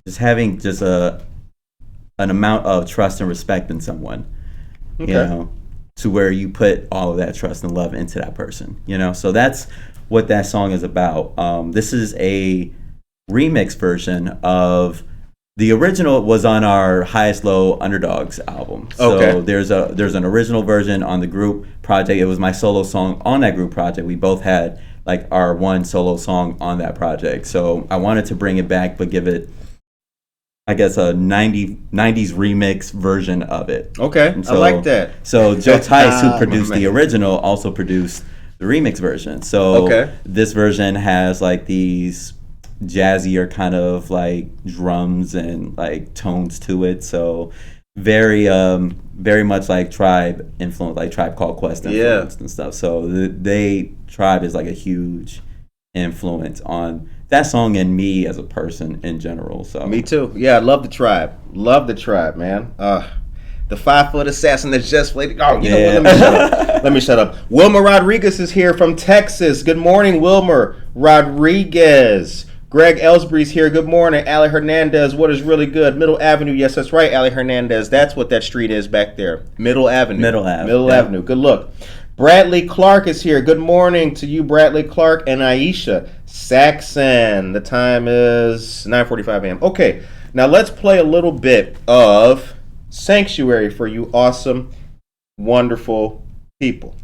just having just an amount of trust and respect in someone, to where you put all of that trust and love into that person, so that's what that song is about. This is a remix version of the original. Was on our Highest Low Underdogs album. So there's an original version on the group project. It was my solo song on that group project. We both had like our one solo song on that project. So I wanted to bring it back, but give it, I guess, a 90s remix version of it. Okay, so, I like that. So Joe Tice, who produced the original, also produced the remix version. So this version has like these jazzier kind of like drums and like tones to it. So very much like Tribe influence, like Tribe Called Quest influence and stuff. So Tribe is like a huge influence on that song and me as a person in general. So me too. Yeah, I love the Tribe. Love the Tribe, man. The 5-foot assassin that's just played. Oh, you know what? Let me shut up. Let me shut up. Wilmer Rodriguez is here from Texas. Good morning, Wilmer Rodriguez. Greg Ellsbury's here. Good morning. Ali Hernandez, what is really good? Middle Avenue. Yes, that's right, Ali Hernandez. That's what that street is back there. Middle Avenue. Middle Avenue. Good look. Bradley Clark is here. Good morning to you, Bradley Clark and Aisha Saxon. The time is 9:45 a.m. Okay, now let's play a little bit of Sanctuary for you awesome, wonderful people.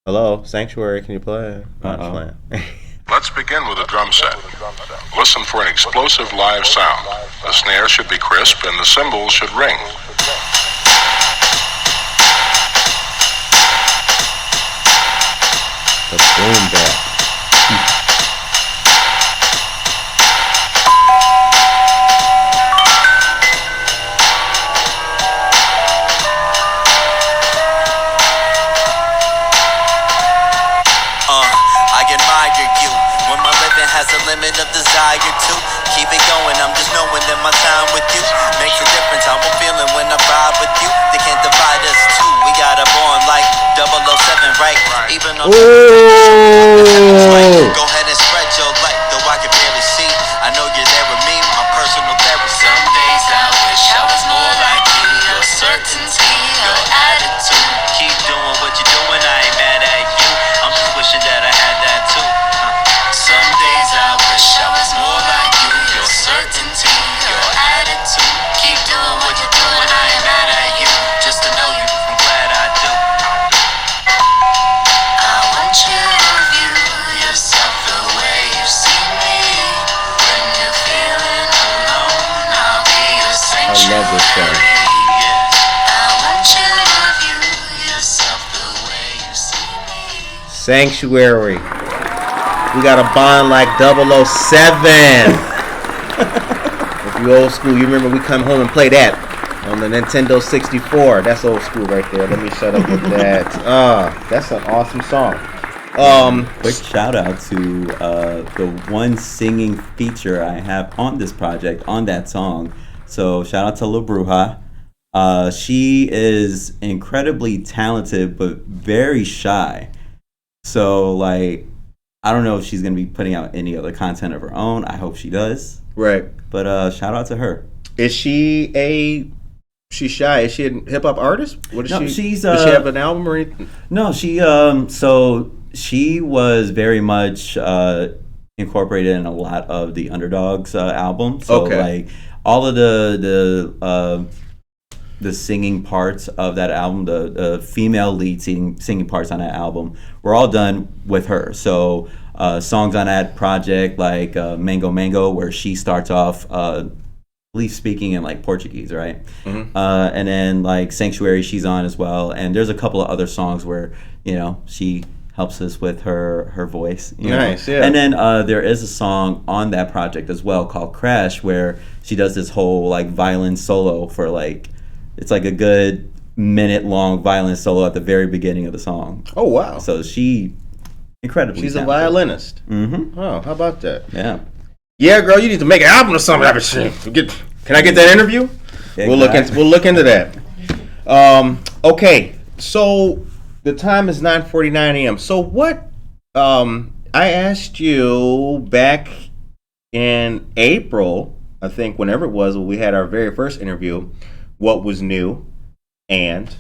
Hello, Sanctuary, can you play? Let's begin with a drum set. Listen for an explosive live sound. The snare should be crisp and the cymbals should ring. The boom bap. Has a limit of desire to keep it going. I'm just knowing that my time with you makes a difference. How I'm feeling when I vibe with you. They can't divide us two. We got a bond like 007, right? Even though go ahead and spread your light, though I can barely see. I know you're there with me, my personal therapy. Some days I wish I was more like you. Your certainty, your attitude. Keep doing what you're doing. I ain't mad at you. I'm just wishing that I had that too. Some days I wish I was more like you. Your certainty, your attitude. Keep doing what you're doing. I ain't mad at you. Just to know you, I'm glad I do. I want you to view yourself the way you see me. When you're feeling alone, I'll be your sanctuary. I love this song. I want you to view yourself the way you see me. Sanctuary. We got a bond like 007. If you old school, you remember we come home and play that on the Nintendo 64. That's old school right there. Let me shut up with that. That's an awesome song. Quick shout out to the one singing feature I have on this project on that song. So shout out to La Bruja. She is incredibly talented but very shy. So like, I don't know if she's going to be putting out any other content of her own. I hope she does. Right. But shout out to her. Is she she's shy? Is she a hip hop artist? What is No, she? she's, does she have an album or anything? No, she so she was very much incorporated in a lot of the Underdogs album. So Okay. like all of the singing parts of that album, the female lead singing parts on that album were all done with her. So songs on that project like Mango Mango, where she starts off I believe speaking in like Portuguese, right? Mm-hmm. And then like Sanctuary she's on as well. And there's a couple of other songs where, you know, she helps us with her voice. Nice, know? yeah. And then there is a song on that project as well called Crash, where she does this whole like violin solo for like, it's like a good minute-long violin solo at the very beginning of the song. Oh, wow. So she's incredibly She's talented. a violinist. Mm-hmm. Oh, how about that? Yeah. Yeah, girl, you need to make an album or something. Can I get that interview? Exactly. We'll look into that. Okay, so the time is 9:49 a.m. So what? I asked you back in April, I think, whenever it was, when we had our very first interview, what was new, and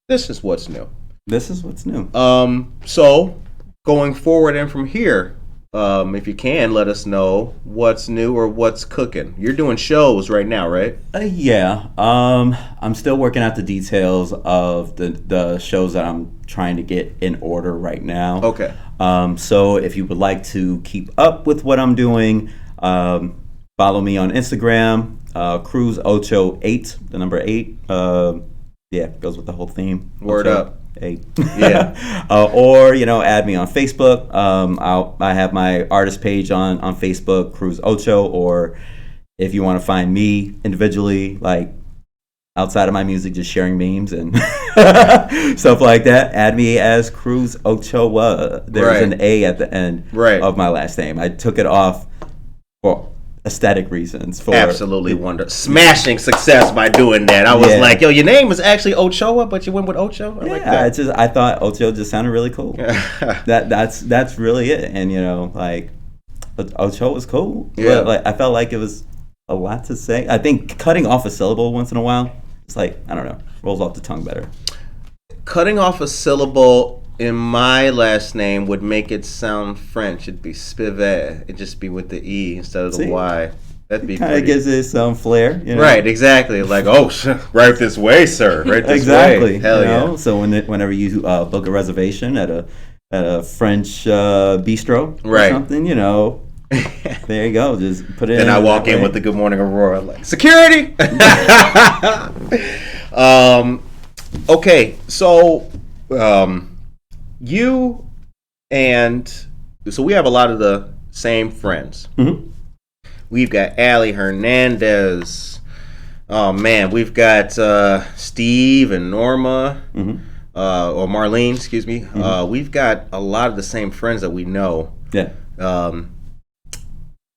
this is what's new. This is what's new. So going forward and from here, if you can, let us know what's new or what's cooking. You're doing shows right now, right? Yeah. I'm still working out the details of the shows that I'm trying to get in order right now. Okay. So if you would like to keep up with what I'm doing, follow me on Instagram, Cruz Ocho 8, the number 8. Yeah, goes with the whole theme. Word Ocho. up. Hey. Yeah. Or, add me on Facebook. I have my artist page on Facebook, Cruz Ocho. Or if you want to find me individually, like outside of my music, just sharing memes and stuff like that, add me as Cruz Ochoa. There's an A at the end of my last name. I took it off for aesthetic reasons. Absolutely wonderful. Smashing success by doing that. I was like, yo, your name was actually Ochoa, but you went with Ocho? I like that. I thought Ocho just sounded really cool. That's really it. And, Ocho was cool. Yeah. But, I felt like it was a lot to say. I think cutting off a syllable once in a while, it's like, I don't know, rolls off the tongue better. Cutting off a syllable in my last name would make it sound French. It'd be Spivet. It'd just be with the E instead of the Y. That'd be kind of gives it some flair. Right, exactly. Like, right this way, sir. Right this exactly. way. Hell yeah. So whenever you book a reservation at a French bistro or something, there you go. Just put it in. Then I walk in with the Good Morning Aurora, like, security! Okay, so you and so we have a lot of the same friends. Mm-hmm. We've got Allie Hernandez. Oh man, we've got Steve and Norma, or Marlene, excuse me. Mm-hmm. We've got a lot of the same friends that we know. Yeah.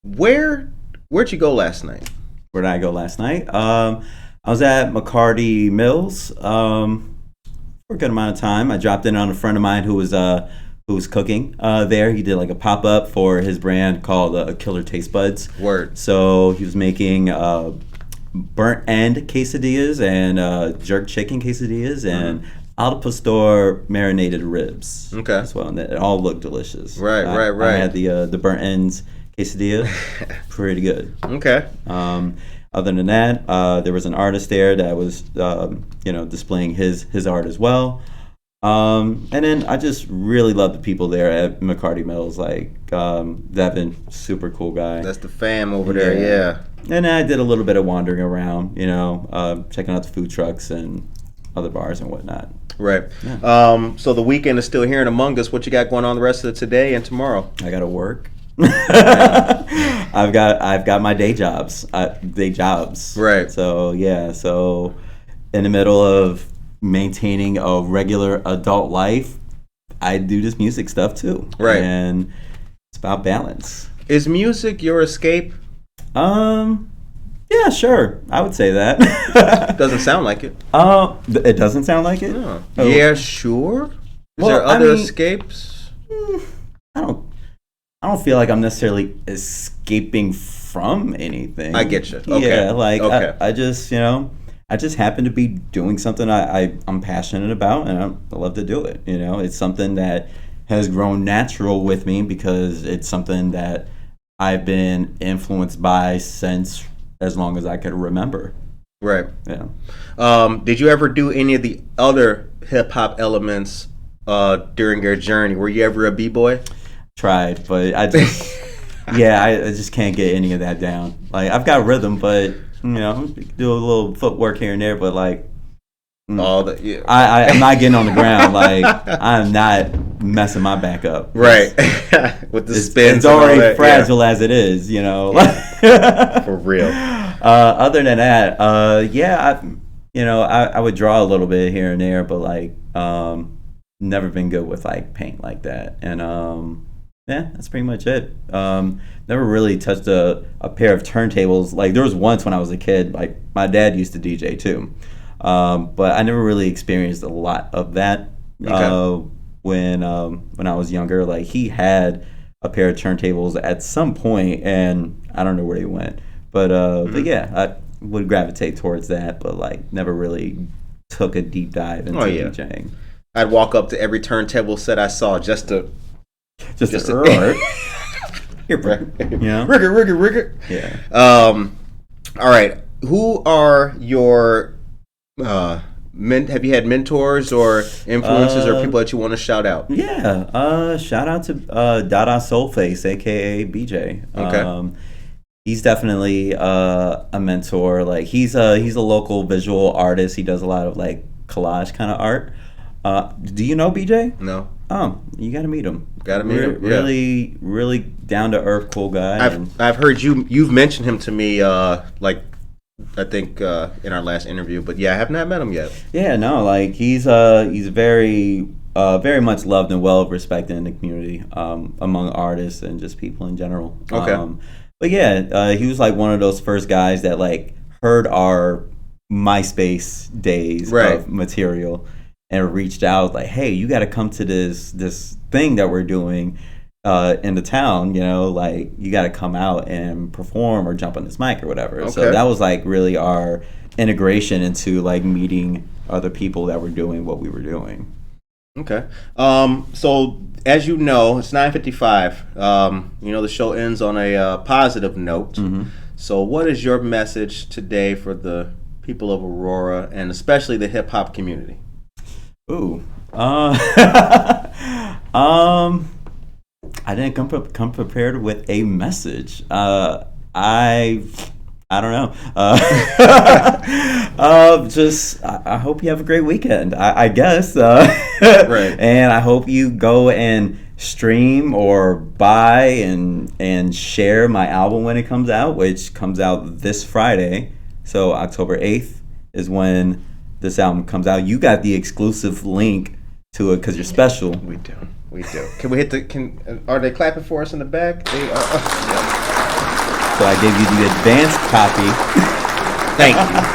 Where'd you go last night? Where did I go last night? I was at McCarty Mills for a good amount of time. I dropped in on a friend of mine who was cooking there. He did like a pop-up for his brand called Killer Taste Buds. Word. So he was making burnt end quesadillas and jerk chicken quesadillas and al pastor marinated ribs. Okay. As well, and it all looked delicious. Right. I had the burnt ends quesadilla. Pretty good. Okay. Other than that, there was an artist there that was, displaying his art as well. And then I just really love the people there at McCarty Mills. Like Devin, super cool guy. That's the fam over there, yeah. And I did a little bit of wandering around, checking out the food trucks and other bars and whatnot. Right. Yeah. So the weekend is still here and among us. What you got going on the rest of today and tomorrow? I got to work. I've got my day jobs. Right. So in the middle of maintaining a regular adult life, I do this music stuff too. Right. And it's about balance. Is music your escape? Yeah, sure. I would say that. Doesn't sound like it. It doesn't sound like it? No. Oh. Yeah, sure. Is there other escapes? I don't feel like I'm necessarily escaping from anything. I get you. Okay. Yeah, like okay. I just, I just happen to be doing something I'm passionate about, and I love to do it. It's something that has grown natural with me because it's something that I've been influenced by since as long as I could remember. Right. Yeah. Did you ever do any of the other hip hop elements during your journey? Were you ever a b-boy? Tried, but I just I just can't get any of that down. Like I've got rhythm, but do a little footwork here and there, but like I'm not getting on the ground. Like I'm not messing my back up. Right. With the spins. It's already fragile as it is, For real. Other than that, I would draw a little bit here and there, but like never been good with like paint like that. And that's pretty much it. Never really touched a pair of turntables. Like there was once when I was a kid, like my dad used to DJ too. But I never really experienced a lot of that. Okay. When I was younger, like he had a pair of turntables at some point, and I don't know where they went. But yeah, I would gravitate towards that, but like never really took a deep dive into DJing. I'd walk up to every turntable set I saw just to Here, bro. Rigger. Yeah. All right. Who are your have you had mentors or influences or people that you want to shout out? Yeah. Shout out to Dada Soulface, aka BJ. Okay. He's definitely a mentor. Like he's a local visual artist. He does a lot of like collage kind of art. Do you know BJ? No. Oh, you got to meet him. Got to meet him. Yeah. Really, really down to earth, cool guy. I've heard you've mentioned him to me, like I think in our last interview, but yeah, I have not met him yet. Yeah, no, like he's very very much loved and well respected in the community, among artists and just people in general. Okay. But yeah, he was like one of those first guys that like heard our MySpace days of material and reached out like, hey, you got to come to this thing that we're doing in the town, you know, like you got to come out and perform or jump on this mic or whatever. Okay. So that was like really our integration into like meeting other people that were doing what we were doing. Okay. So as you know, it's 9:55. You know, the show ends on a positive note. Mm-hmm. So what is your message today for the people of Aurora and especially the hip hop community? Ooh. I didn't come prepared with a message. I don't know. I hope you have a great weekend. I guess. Right. And I hope you go and stream or buy and share my album when it comes out, which comes out this Friday. So October 8th is when this album comes out. You got the exclusive link to it because you're special. We do. Can we hit are they clapping for us in the back? They are. So I gave you the advanced copy.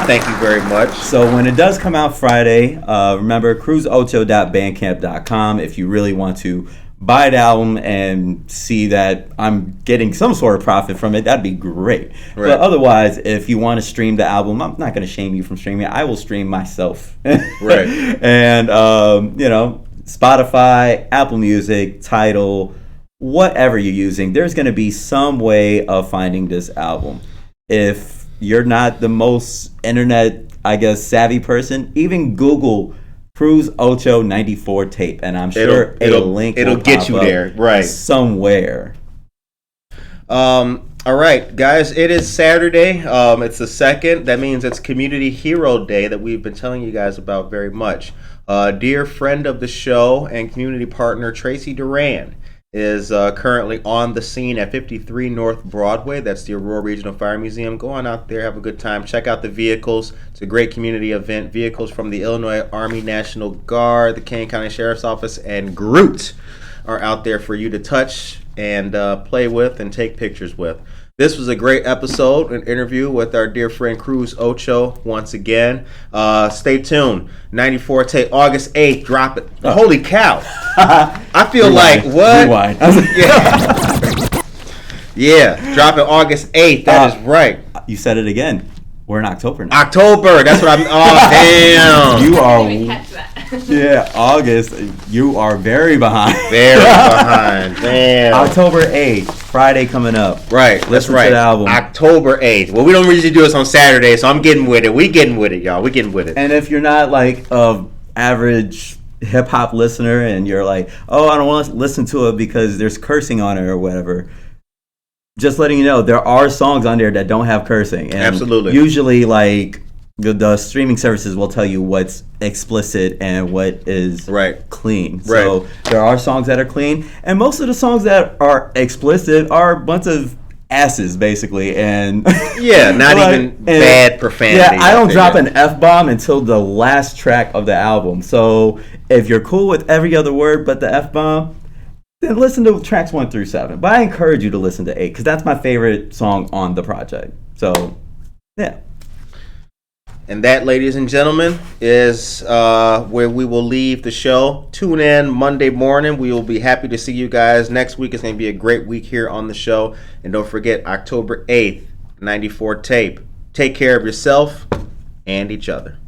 Thank you very much. So when it does come out Friday, remember cruzocho.bandcamp.com if you really want to buy the album and see that I'm getting some sort of profit from it. That'd be great. Right. But otherwise, if you want to stream the album, I'm not going to shame you from streaming. I will stream myself. Right. And you know, Spotify, Apple Music, Tidal, whatever you're using, there's going to be some way of finding this album. If you're not the most internet, I guess, savvy person, even Google Cruz Ocho 94 tape, and I'm sure it'll get you there, right? Somewhere. All right, guys, it is Saturday. It's the 2nd. That means it's Community Hero Day that we've been telling you guys about very much. Dear friend of the show and community partner Tracy Duran is currently on the scene at 53 North Broadway. That's the Aurora Regional Fire Museum. Go on out there, have a good time. Check out the vehicles. It's a great community event. Vehicles from the Illinois Army National Guard, the Kane County Sheriff's Office, and Groot are out there for you to touch and play with and take pictures with. This was a great episode, an interview with our dear friend Cruz Ocho once again. Stay tuned. 94 tape, August 8th, drop it. Oh. Holy cow. I feel like, what? Yeah, drop it August 8th. That is right. You said it again. We're in October now. October, that's what I'm, oh, damn. You are, I didn't catch that. Yeah, August, you are very behind. Very behind, damn. October 8th, Friday coming up. Right, that's right. The album. October 8th. Well, we don't usually do this on Saturday, so I'm getting with it. We getting with it, y'all. We getting with it. And if you're not like a average hip hop listener and you're like, oh, I don't want to listen to it because there's cursing on it or whatever, just letting you know, there are songs on there that don't have cursing. And absolutely. Usually, like, the streaming services will tell you what's explicit and what is clean. Right. So there are songs that are clean. And most of the songs that are explicit are a bunch of asses, basically. And yeah, not even bad profanity. Yeah, I don't drop an F-bomb until the last track of the album. So if you're cool with every other word but the F-bomb, then listen to tracks 1 through 7. But I encourage you to listen to 8 because that's my favorite song on the project. So, yeah. And that, ladies and gentlemen, is where we will leave the show. Tune in Monday morning. We will be happy to see you guys. Next week is going to be a great week here on the show. And don't forget, October 8th, 94 tape. Take care of yourself and each other.